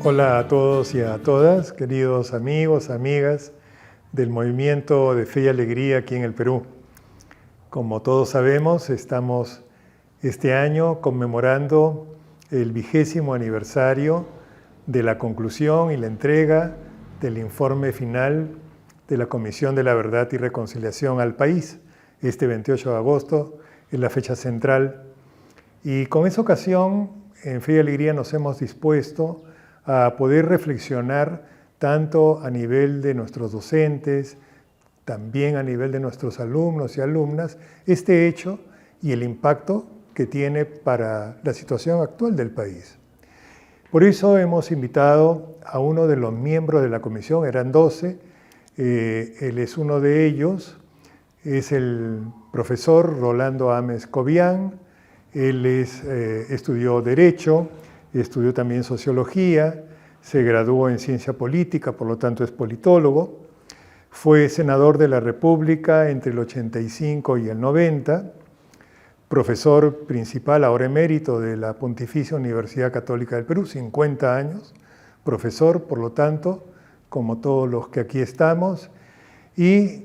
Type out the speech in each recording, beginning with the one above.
Hola a todos y a todas, queridos amigos, amigas del Movimiento de Fe y Alegría aquí en el Perú. Como todos sabemos, estamos este año conmemorando el 20º aniversario de la conclusión y la entrega del informe final de la Comisión de la Verdad y Reconciliación al país. Este 28 de agosto es la fecha central. Y con esa ocasión, en Fe y Alegría nos hemos dispuesto a poder reflexionar tanto a nivel de nuestros docentes, también a nivel de nuestros alumnos y alumnas, este hecho y el impacto que tiene para la situación actual del país. Por eso hemos invitado a uno de los miembros de la comisión, eran 12, él es uno de ellos, es el profesor Rolando Ames Cobian. Él estudió Derecho, estudió también Sociología, se graduó en Ciencia Política, por lo tanto es politólogo. Fue senador de la República entre el 85 y el 90, profesor principal, ahora emérito, de la Pontificia Universidad Católica del Perú, 50 años, profesor, por lo tanto, como todos los que aquí estamos, y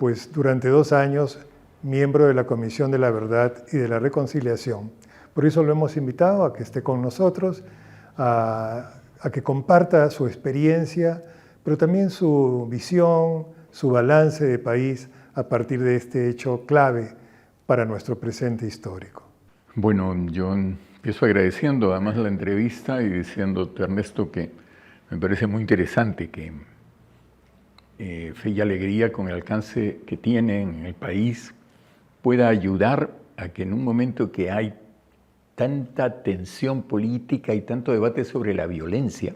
pues durante 2 años miembro de la Comisión de la Verdad y de la Reconciliación. Por eso lo hemos invitado a que esté con nosotros, a que comparta su experiencia, pero también su visión, su balance de país a partir de este hecho clave para nuestro presente histórico. Bueno, yo empiezo agradeciendo además la entrevista y diciéndote, Ernesto, que me parece muy interesante que Fe y Alegría, con el alcance que tiene en el país, pueda ayudar a que en un momento que hay tanta tensión política y tanto debate sobre la violencia,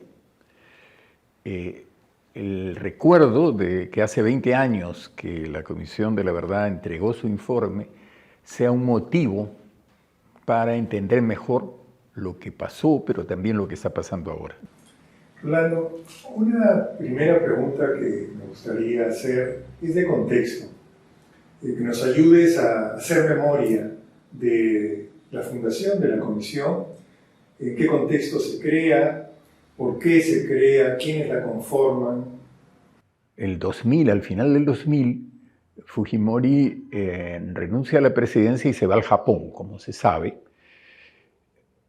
el recuerdo de que hace 20 años que la Comisión de la Verdad entregó su informe sea un motivo para entender mejor lo que pasó, pero también lo que está pasando ahora. Rolando, una primera pregunta que me gustaría hacer es de contexto, que nos ayudes a hacer memoria de la fundación de la comisión, en qué contexto se crea, por qué se crea, quiénes la conforman. El 2000, al final del 2000, Fujimori renuncia a la presidencia y se va al Japón, como se sabe.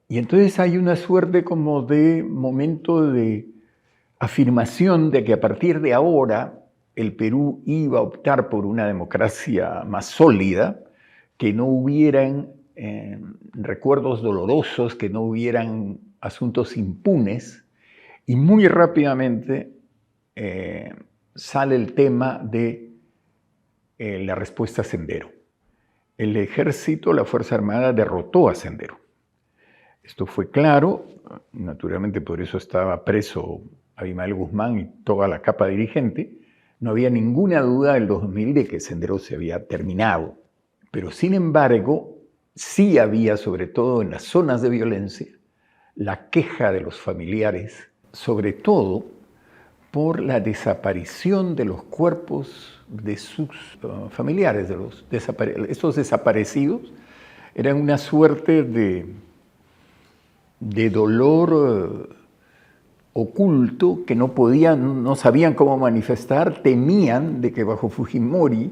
Y entonces hay una suerte como de momento de afirmación de que a partir de ahora el Perú iba a optar por una democracia más sólida, que no hubieran recuerdos dolorosos, que no hubieran asuntos impunes, y muy rápidamente sale el tema de la respuesta a Sendero. El ejército, la Fuerza Armada, derrotó a Sendero. Esto fue claro, naturalmente por eso estaba preso Abimael Guzmán y toda la capa dirigente. No había ninguna duda del 2000 de que Sendero se había terminado. Pero sin embargo, sí había, sobre todo en las zonas de violencia, la queja de los familiares, sobre todo por la desaparición de los cuerpos de sus familiares, estos desaparecidos. Eran una suerte de dolor oculto que no sabían cómo manifestar, temían de que bajo Fujimori,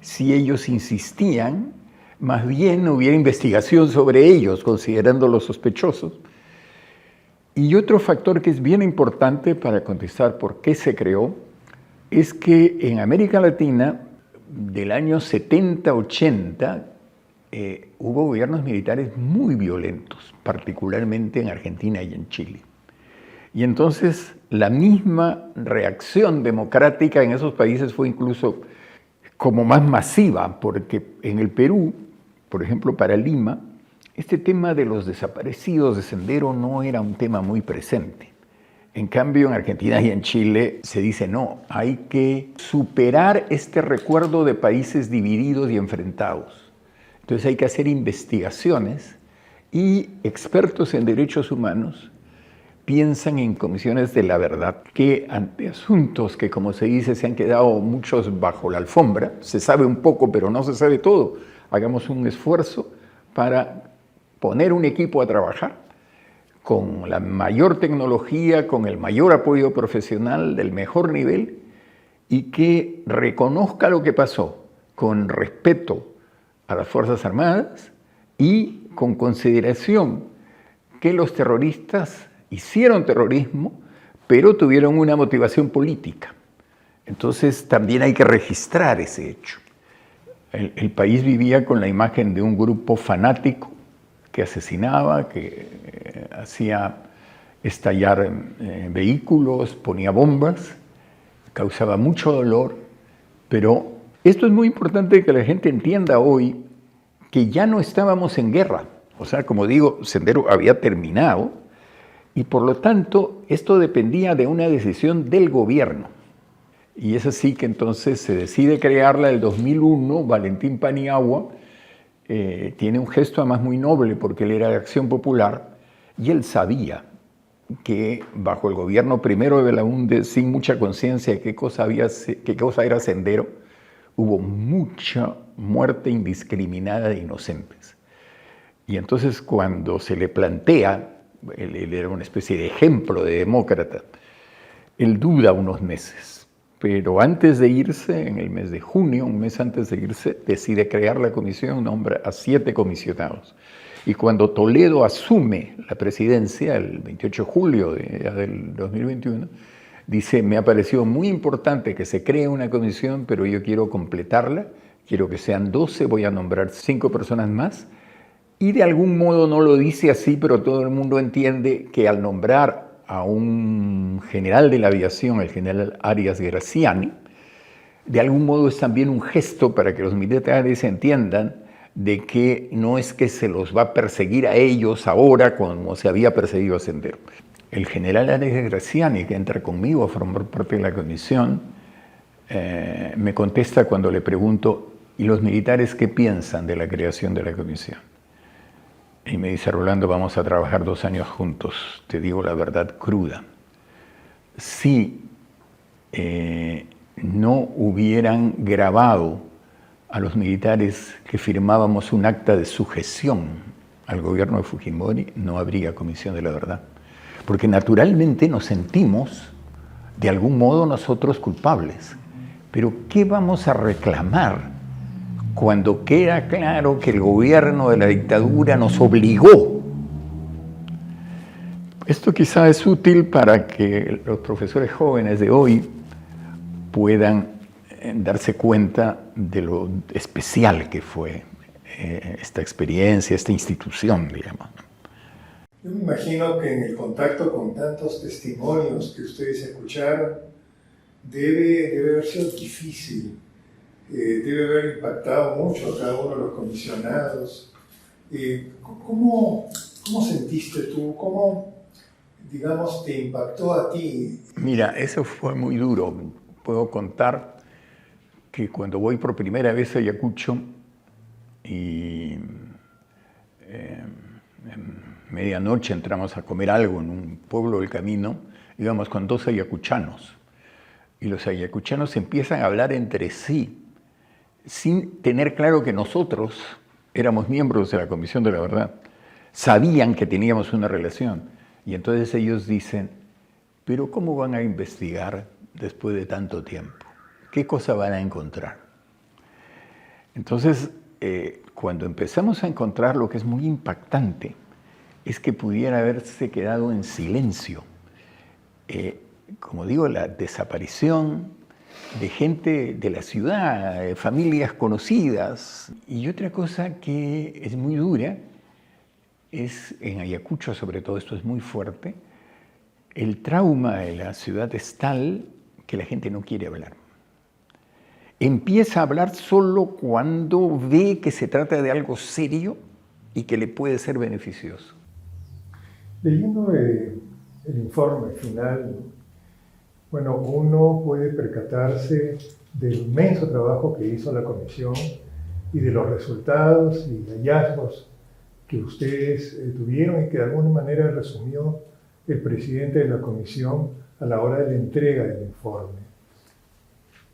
si ellos insistían, más bien hubiera investigación sobre ellos, considerándolos sospechosos. Y otro factor que es bien importante para contestar por qué se creó, es que en América Latina, del año 70-80, hubo gobiernos militares muy violentos, particularmente en Argentina y en Chile. Y entonces la misma reacción democrática en esos países fue incluso como más masiva, porque en el Perú, por ejemplo, para Lima, este tema de los desaparecidos de Sendero no era un tema muy presente. En cambio, en Argentina y en Chile se dice no, hay que superar este recuerdo de países divididos y enfrentados. Entonces hay que hacer investigaciones y expertos en derechos humanos piensan en comisiones de la verdad que ante asuntos que, como se dice, se han quedado muchos bajo la alfombra, se sabe un poco pero no se sabe todo, hagamos un esfuerzo para poner un equipo a trabajar con la mayor tecnología, con el mayor apoyo profesional del mejor nivel y que reconozca lo que pasó con respeto a las Fuerzas Armadas y con consideración que los terroristas hicieron terrorismo, pero tuvieron una motivación política. Entonces también hay que registrar ese hecho. El país vivía con la imagen de un grupo fanático que asesinaba, que hacía estallar vehículos, ponía bombas, causaba mucho dolor, pero esto es muy importante que la gente entienda hoy que ya no estábamos en guerra. O sea, como digo, Sendero había terminado y por lo tanto esto dependía de una decisión del gobierno. Y es así que entonces se decide crearla en el 2001. Valentín Paniagua tiene un gesto además muy noble porque él era de Acción Popular y él sabía que bajo el gobierno primero de Belaúnde, sin mucha conciencia de qué cosa era Sendero, hubo mucha muerte indiscriminada de inocentes. Y entonces cuando se le plantea, él era una especie de ejemplo de demócrata, él duda unos meses. Pero antes de irse, en el mes de junio, un mes antes de irse, decide crear la comisión, nombra a 7 comisionados. Y cuando Toledo asume la presidencia, el 28 de julio del 2021, dice, me ha parecido muy importante que se cree una comisión, pero yo quiero completarla, quiero que sean 12, voy a nombrar 5 personas más. Y de algún modo no lo dice así, pero todo el mundo entiende que al nombrar a un general de la aviación, el general Arias Graziani, de algún modo es también un gesto para que los militares entiendan de que no es que se los va a perseguir a ellos ahora como se había perseguido a Sendero. El general Arias Graziani, que entra conmigo a formar parte de la comisión, me contesta cuando le pregunto, ¿y los militares qué piensan de la creación de la comisión? Y me dice, Rolando, vamos a trabajar 2 años juntos, te digo la verdad cruda. Si no hubieran grabado a los militares que firmábamos un acta de sujeción al gobierno de Fujimori, no habría Comisión de la Verdad. Porque naturalmente nos sentimos, de algún modo, nosotros culpables. Pero ¿qué vamos a reclamar cuando queda claro que el gobierno de la dictadura nos obligó? Esto quizá es útil para que los profesores jóvenes de hoy puedan darse cuenta de lo especial que fue esta experiencia, esta institución, digamos. Yo me imagino que en el contacto con tantos testimonios que ustedes escucharon, debe haber sido difícil. Debe haber impactado mucho a cada uno de los comisionados. ¿Cómo sentiste tú? ¿Cómo, digamos, te impactó a ti? Mira, eso fue muy duro. Puedo contar que cuando voy por primera vez a Ayacucho y en medianoche entramos a comer algo en un pueblo del camino, íbamos con 2 ayacuchanos. Y los ayacuchanos empiezan a hablar entre sí, sin tener claro que nosotros éramos miembros de la Comisión de la Verdad. Sabían que teníamos una relación. Y entonces ellos dicen, pero ¿cómo van a investigar después de tanto tiempo? ¿Qué cosa van a encontrar? Entonces, cuando empezamos a encontrar, lo que es muy impactante es que pudiera haberse quedado en silencio. Como digo, la desaparición de gente de la ciudad, de familias conocidas. Y otra cosa que es muy dura, es en Ayacucho sobre todo, esto es muy fuerte, el trauma de la ciudad es tal que la gente no quiere hablar. Empieza a hablar solo cuando ve que se trata de algo serio y que le puede ser beneficioso. Leyendo el informe final, bueno, uno puede percatarse del inmenso trabajo que hizo la comisión y de los resultados y hallazgos que ustedes tuvieron y que de alguna manera resumió el presidente de la comisión a la hora de la entrega del informe.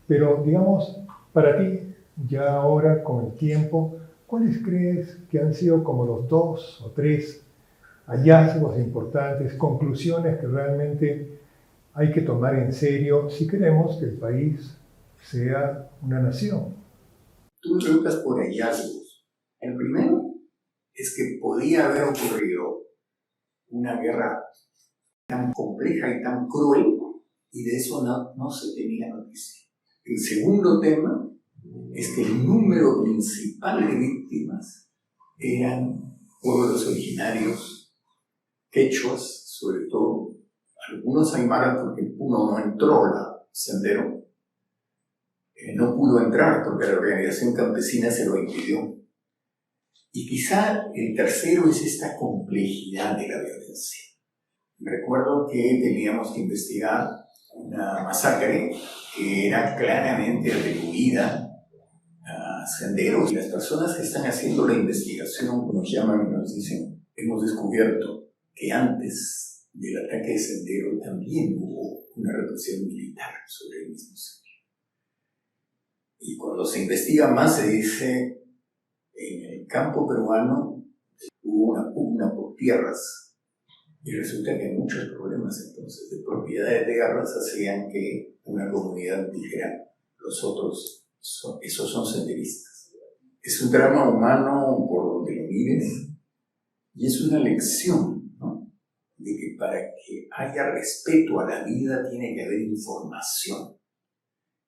Pero, digamos, para ti, ya ahora con el tiempo, ¿cuáles crees que han sido como los 2 o 3 hallazgos importantes, conclusiones que realmente hay que tomar en serio si queremos que el país sea una nación. Tú me preguntas por hallazgos. El primero es que podía haber ocurrido una guerra tan compleja y tan cruel, y de eso no se tenía noticia. El segundo tema es que el número principal de víctimas eran pueblos originarios, quechuas, sobre todo, algunos aymaras, porque uno no entró al sendero, no pudo entrar porque la organización campesina se lo impidió. Y quizá el tercero es esta complejidad de la violencia. Recuerdo que teníamos que investigar una masacre que era claramente atribuida a senderos, y las personas que están haciendo la investigación nos llaman y nos dicen: hemos descubierto que antes del ataque de Sendero también hubo una represión militar sobre el mismo sendero. Y cuando se investiga más se dice: en el campo peruano hubo una pugna por tierras. Y resulta que hay muchos problemas entonces de propiedad de tierras hacían que una comunidad dijera: los otros, esos son senderistas. Es un drama humano por donde lo mires, y es una lección, ¿no?, de que para que haya respeto a la vida tiene que haber información,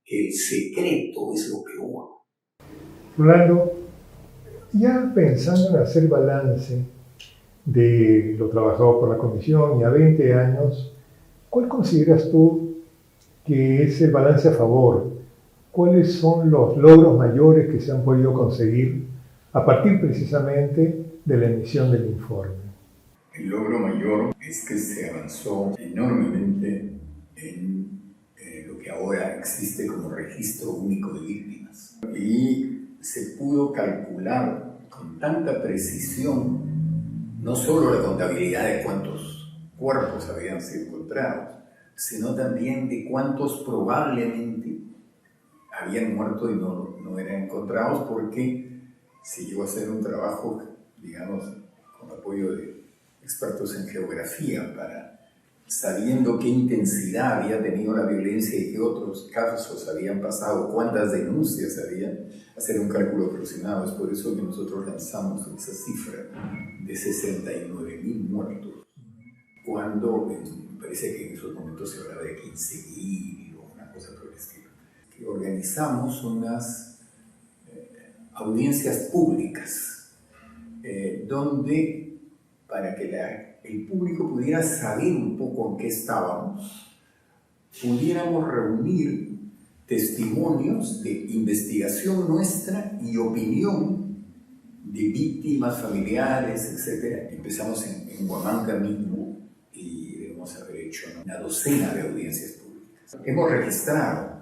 que el secreto es lo peor. Rolando, ya pensando en hacer balance de lo trabajado por la Comisión y a 20 años, ¿cuál consideras tú que es el balance a favor? ¿Cuáles son los logros mayores que se han podido conseguir a partir precisamente de la emisión del informe? El logro mayor es que se avanzó enormemente en lo que ahora existe como registro único de víctimas. Y se pudo calcular con tanta precisión no solo la contabilidad de cuántos cuerpos habían sido encontrados, sino también de cuántos probablemente habían muerto y no eran encontrados, porque se llegó a hacer un trabajo, digamos, con apoyo de expertos en geografía, sabiendo qué intensidad había tenido la violencia y qué otros casos habían pasado, cuántas denuncias había, hacer un cálculo aproximado. Es por eso que nosotros lanzamos esa cifra de 69.000 muertos, cuando me parece que en esos momentos se hablaba de 15.000 o una cosa por el estilo. Que organizamos unas audiencias públicas donde, para que el público pudiera saber un poco en qué estábamos, pudiéramos reunir testimonios de investigación nuestra y opinión de víctimas, familiares, etc. Empezamos en Huamanga mismo y debemos haber hecho una docena de audiencias públicas. Hemos registrado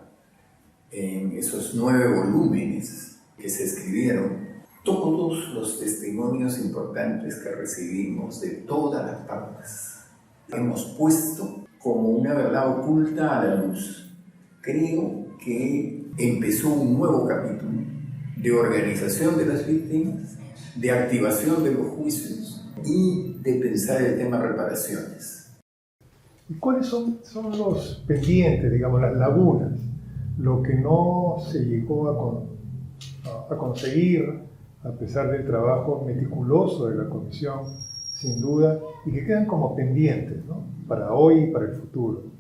en esos 9 volúmenes que se escribieron todos los testimonios importantes que recibimos de todas las partes. Hemos puesto como una verdad oculta a la luz. Creo que empezó un nuevo capítulo de organización de las víctimas, de activación de los juicios y de pensar el tema reparaciones. ¿Y cuáles son los pendientes, digamos, las lagunas, lo que no se llegó a conseguir a pesar del trabajo meticuloso de la Comisión, sin duda, y que quedan como pendientes, ¿no?, para hoy y para el futuro?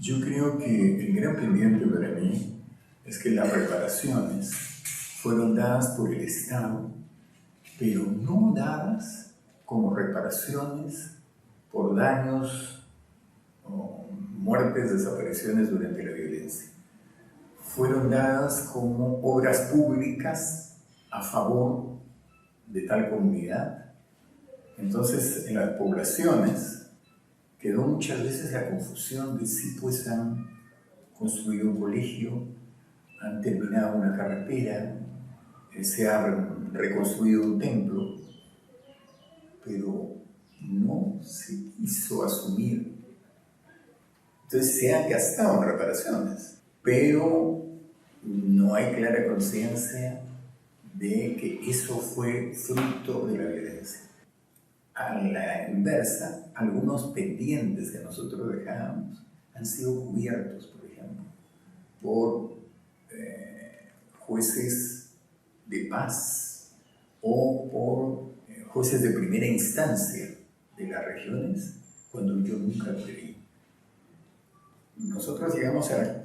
Yo creo que el gran pendiente para mí es que las reparaciones fueron dadas por el Estado, pero no dadas como reparaciones por daños o muertes, desapariciones durante la violencia. Fueron dadas como obras públicas a favor de tal comunidad. Entonces, en las poblaciones quedó muchas veces la confusión de si pues han construido un colegio, han terminado una carretera, se ha reconstruido un templo, pero no se quiso asumir. Entonces se han gastado en reparaciones, pero no hay clara conciencia de que eso fue fruto de la violencia. a la inversa, algunos pendientes que nosotros dejábamos han sido cubiertos, por ejemplo, por jueces de paz o por jueces de primera instancia de las regiones, cuando yo nunca creí. Nosotros llegamos a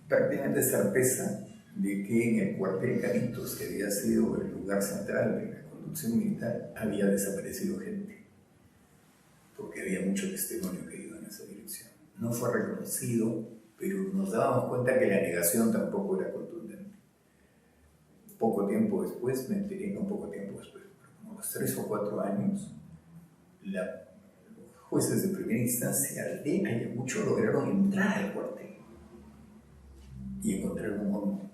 prácticamente certeza de que en el cuartel Caritos, que había sido el lugar central de la conducción militar, había desaparecido gente, porque había mucho testimonio que iba en esa dirección. No fue reconocido, pero nos dábamos cuenta que la negación tampoco era contundente. Poco tiempo después, me enteré, no poco tiempo después, pero como los 3 o 4 años, los jueces de primera instancia de Ayacucho lograron entrar al cuartel y encontrar un horno.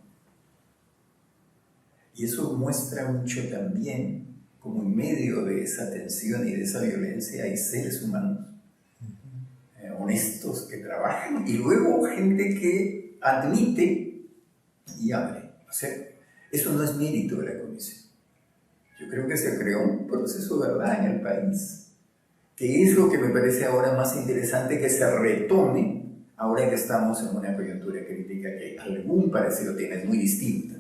Y eso muestra mucho también como en medio de esa tensión y de esa violencia hay seres humanos honestos que trabajan y luego gente que admite y abre. O sea, eso no es mérito de la comisión. Yo creo que se creó un proceso de verdad en el país, que es lo que me parece ahora más interesante que se retome ahora que estamos en una coyuntura crítica que algún parecido tiene, es muy distinta,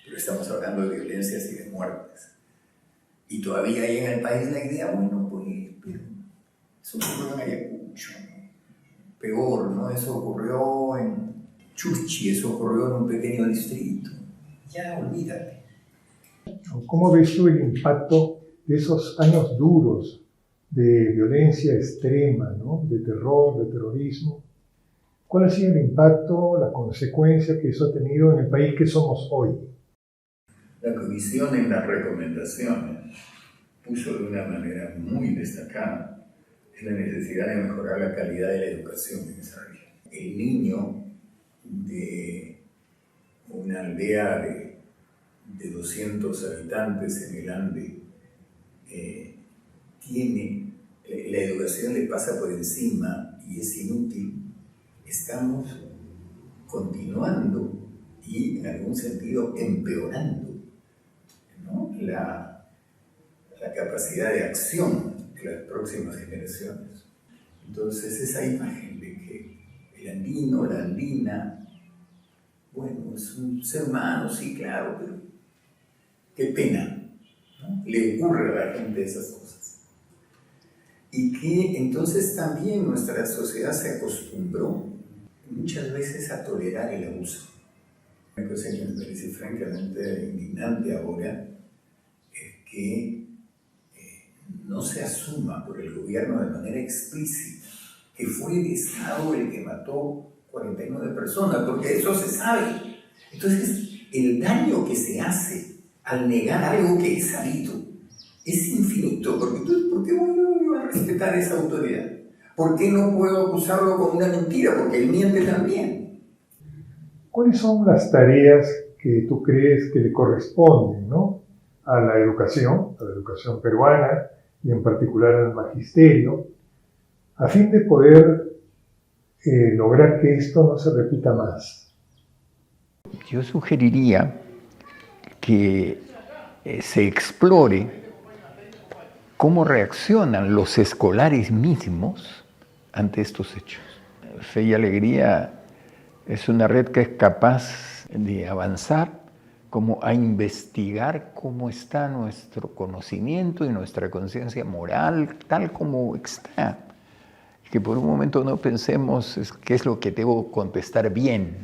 pero estamos hablando de violencias y de muertes. Y todavía hay en el país la idea, bueno, pues, pero eso ocurrió en Ayacucho, ¿no? Peor, ¿no? Eso ocurrió en Chuchi, eso ocurrió en un pequeño distrito. Ya, olvídate. ¿Cómo ves tú el impacto de esos años duros de violencia extrema, ¿no? De terror, de terrorismo? ¿Cuál ha sido el impacto, la consecuencia que eso ha tenido en el país que somos hoy? La comisión en las recomendaciones puso de una manera muy destacada la necesidad de mejorar la calidad de la educación en esa región. El niño de una aldea de 200 habitantes en el Ande la educación le pasa por encima y es inútil. Estamos continuando y en algún sentido empeorando, ¿no? la capacidad de acción de las próximas generaciones. Entonces esa imagen de que el andino, la andina, bueno, es un ser humano, sí, claro, pero qué pena, ¿no? Le ocurre a la gente esas cosas. Y que entonces también nuestra sociedad se acostumbró muchas veces a tolerar el abuso. Una cosa que me parece francamente indignante ahora es que no se asuma por el gobierno de manera explícita que fue el Estado el que mató 49 personas, porque eso se sabe. Entonces, el daño que se hace al negar algo que es sabido es infinito, porque entonces, ¿por qué voy a respetar esa autoridad? ¿Por qué no puedo acusarlo con una mentira? Porque él miente también. ¿Cuáles son las tareas que tú crees que le corresponden, ¿no? a la educación peruana y en particular al magisterio, a fin de poder lograr que esto no se repita más? Yo sugeriría que se explore cómo reaccionan los escolares mismos ante estos hechos. Fe y Alegría es una red que es capaz de avanzar como a investigar cómo está nuestro conocimiento y nuestra conciencia moral tal como está. Que por un momento no pensemos qué es lo que debo contestar bien,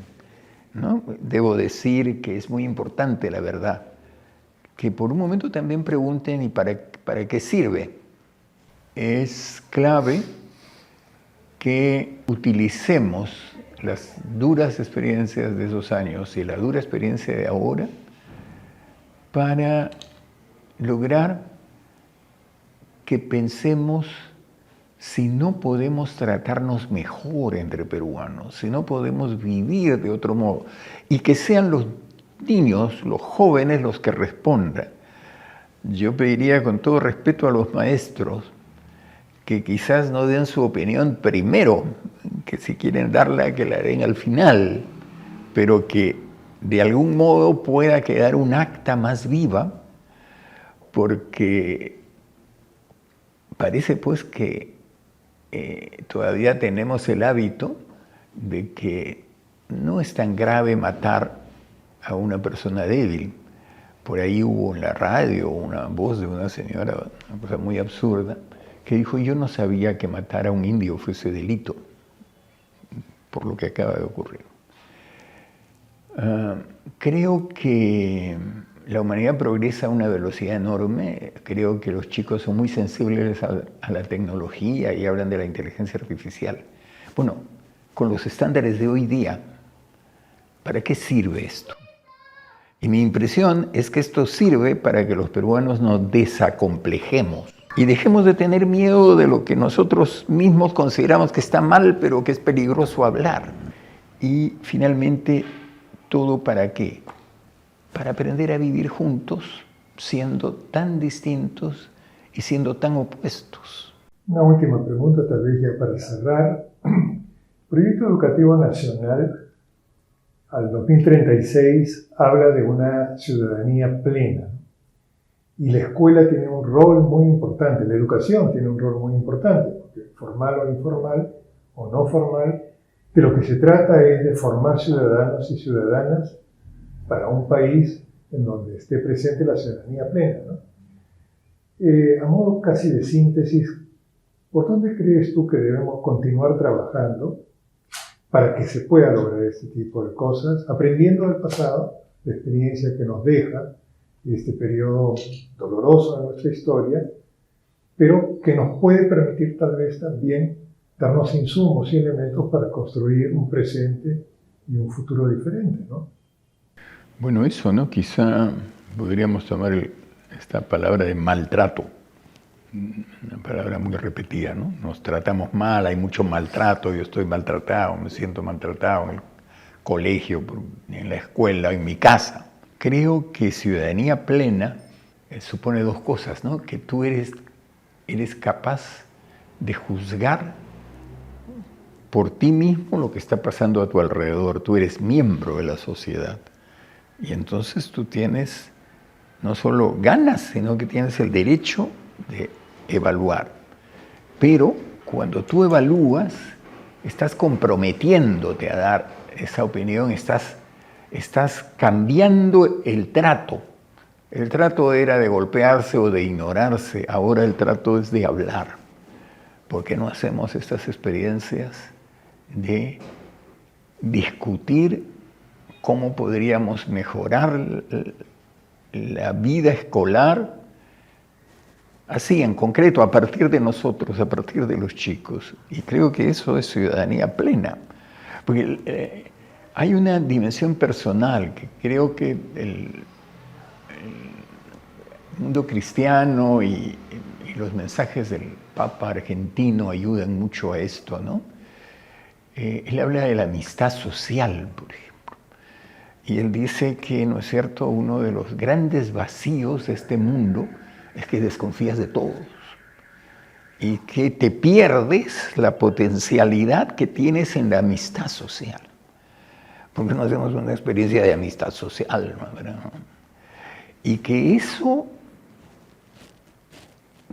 ¿no? Debo decir que es muy importante la verdad. Que por un momento también pregunten ¿y para qué sirve? Es clave que utilicemos las duras experiencias de esos años y la dura experiencia de ahora para lograr que pensemos si no podemos tratarnos mejor entre peruanos, si no podemos vivir de otro modo, y que sean los niños, los jóvenes, los que respondan. Yo pediría con todo respeto a los maestros que quizás no den su opinión primero, que si quieren darla, que la den al final, pero que de algún modo pueda quedar un acta más viva, porque parece pues que todavía tenemos el hábito de que no es tan grave matar a una persona débil. Por ahí hubo en la radio una voz de una señora, una cosa muy absurda, que dijo: yo no sabía que matar a un indio fuese delito, por lo que acaba de ocurrir. Creo que la humanidad progresa a una velocidad enorme. Creo que los chicos son muy sensibles a la tecnología y hablan de la inteligencia artificial. Bueno, con los estándares de hoy día, ¿para qué sirve esto? Y mi impresión es que esto sirve para que los peruanos nos desacomplejemos y dejemos de tener miedo de lo que nosotros mismos consideramos que está mal, pero que es peligroso hablar. Y finalmente, ¿todo para qué? Para aprender a vivir juntos, siendo tan distintos y siendo tan opuestos. Una última pregunta, tal vez ya para cerrar. Proyecto Educativo Nacional al 2036 habla de una ciudadanía plena. Y la escuela tiene un rol muy importante, la educación tiene un rol muy importante, porque formal o informal o no formal, de lo que se trata es de formar ciudadanos y ciudadanas para un país en donde esté presente la ciudadanía plena, ¿no? A modo casi de síntesis, ¿por dónde crees tú que debemos continuar trabajando para que se pueda lograr este tipo de cosas, aprendiendo del pasado, la experiencia que nos deja este periodo doloroso de nuestra historia, pero que nos puede permitir tal vez también darnos insumos y elementos para construir un presente y un futuro diferente, ¿no? Bueno, eso, ¿no? Quizá podríamos tomar esta palabra de maltrato, una palabra muy repetida, ¿no? Nos tratamos mal, hay mucho maltrato, yo estoy maltratado, me siento maltratado en el colegio, en la escuela, en mi casa. Creo que ciudadanía plena supone dos cosas, ¿no? Que tú eres capaz de juzgar por ti mismo lo que está pasando a tu alrededor. Tú eres miembro de la sociedad. Y entonces tú tienes no solo ganas, sino que tienes el derecho de evaluar. Pero cuando tú evalúas, estás comprometiéndote a dar esa opinión, estás cambiando el trato. El trato era de golpearse o de ignorarse, ahora el trato es de hablar. ¿Por qué no hacemos estas experiencias de discutir cómo podríamos mejorar la vida escolar? Así, en concreto, a partir de nosotros, a partir de los chicos. Y creo que eso es ciudadanía plena. Porque hay una dimensión personal que creo que el mundo cristiano y los mensajes del Papa argentino ayudan mucho a esto, ¿no? Él habla de la amistad social, por ejemplo. Y él dice que, ¿no es cierto?, uno de los grandes vacíos de este mundo es que desconfías de todos y que te pierdes la potencialidad que tienes en la amistad social. ¿Por qué no hacemos una experiencia de amistad social, ¿verdad? Y que eso,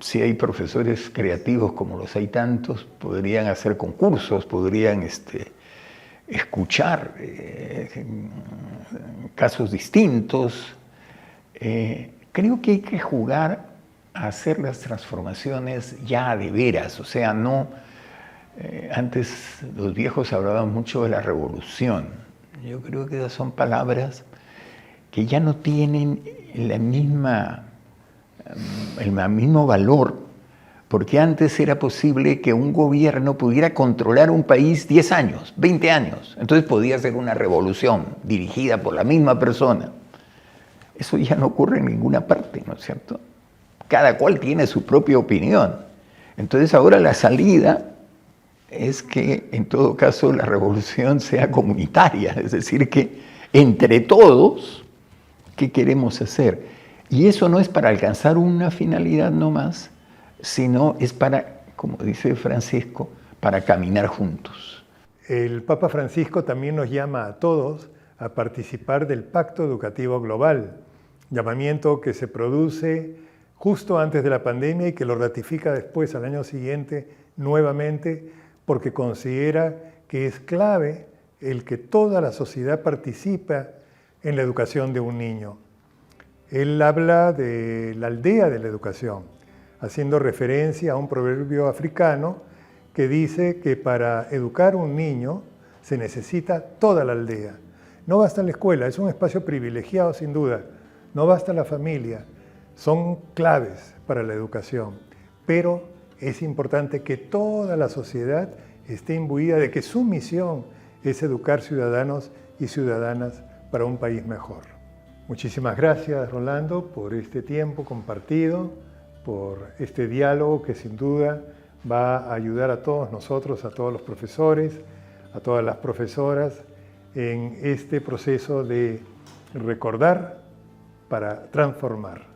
si hay profesores creativos como los hay tantos, podrían hacer concursos, podrían escuchar casos distintos. Creo que hay que jugar a hacer las transformaciones ya de veras, o sea, no... antes los viejos hablaban mucho de la revolución. Yo creo que esas son palabras que ya no tienen el mismo valor, porque antes era posible que un gobierno pudiera controlar un país 10 años, 20 años. Entonces podía ser una revolución dirigida por la misma persona. Eso ya no ocurre en ninguna parte, ¿no es cierto? Cada cual tiene su propia opinión. Entonces ahora la salida es que, en todo caso, la revolución sea comunitaria, es decir, que entre todos, ¿qué queremos hacer? Y eso no es para alcanzar una finalidad nomás, sino es para, como dice Francisco, para caminar juntos. El Papa Francisco también nos llama a todos a participar del Pacto Educativo Global, llamamiento que se produce justo antes de la pandemia y que lo ratifica después al año siguiente nuevamente porque considera que es clave el que toda la sociedad participa en la educación de un niño. Él habla de la aldea de la educación, haciendo referencia a un proverbio africano que dice que para educar a un niño se necesita toda la aldea. No basta la escuela, es un espacio privilegiado sin duda, no basta la familia, son claves para la educación, pero es importante que toda la sociedad esté imbuida de que su misión es educar ciudadanos y ciudadanas para un país mejor. Muchísimas gracias, Rolando, por este tiempo compartido, por este diálogo que sin duda va a ayudar a todos nosotros, a todos los profesores, a todas las profesoras, en este proceso de recordar para transformar.